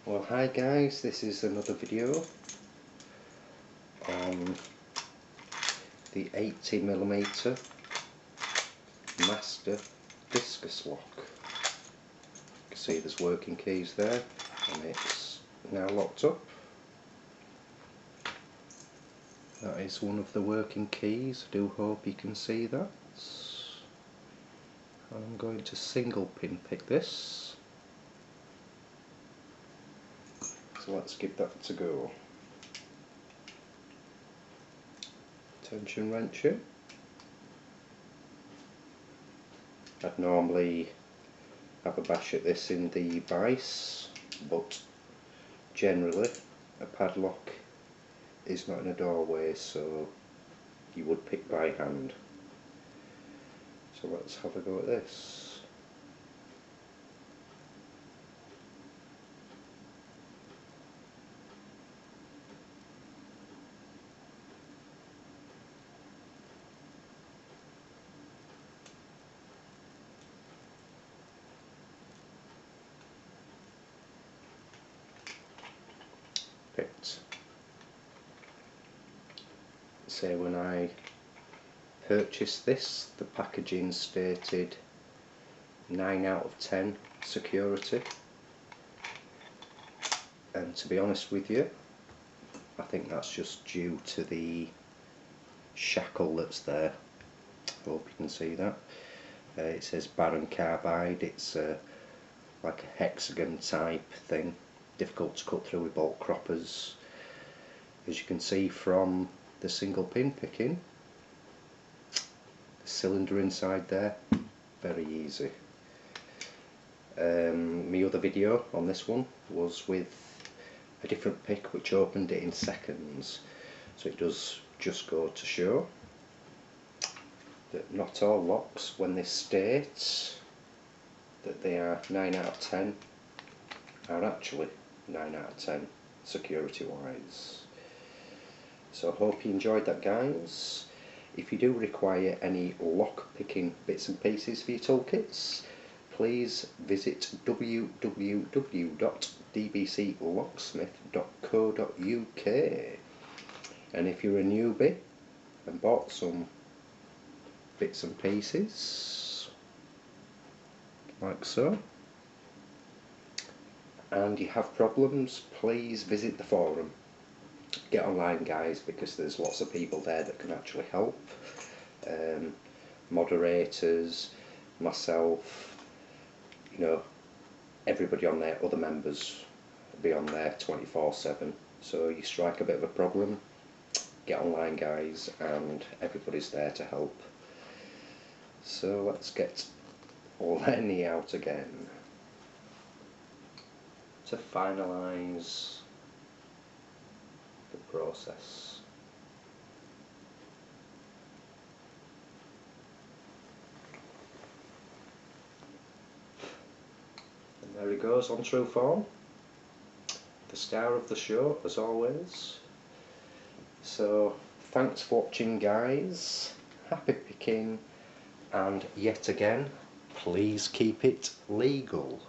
Well, hi guys, this is another video on the 80mm Master Discus Lock. You can see there's working keys there and it's now locked up. That is one of the working keys. I do hope you can see that. I'm going to single pin pick this. So let's give that to go. Tension wrench in. I'd normally have a bash at this in the vise, but generally a padlock is not in a doorway, so you would pick by hand. So let's have a go at this. Picked. Say when I purchased this, the packaging stated 9 out of 10 security, and to be honest with you, I think that's just due to the shackle that's there. Hope you can see that. It says Baron Carbide. It's like a hexagon type thing, difficult to cut through with bolt croppers. As you can see from the single pin picking, the cylinder inside there, very easy. My other video on this one was with a different pick which opened it in seconds, so it does just go to show that not all locks, when they state that they are 9 out of 10, are actually 9 out of 10 security wise. So I hope you enjoyed that, guys. If you do require any lock picking bits and pieces for your toolkits, please visit www.dbclocksmith.co.uk. and if you're a newbie and bought some bits and pieces like so, and you have problems, please visit the forum. Get online, guys, because there's lots of people there that can actually help. Moderators, myself, you know, everybody on there, other members be on there 24/7. So you strike a bit of a problem, get online, guys, and everybody's there to help. So let's get Lenny out again to finalise the process. And there he goes on true form, the star of the show as always. So thanks for watching, guys, happy picking, and yet again, please keep it legal.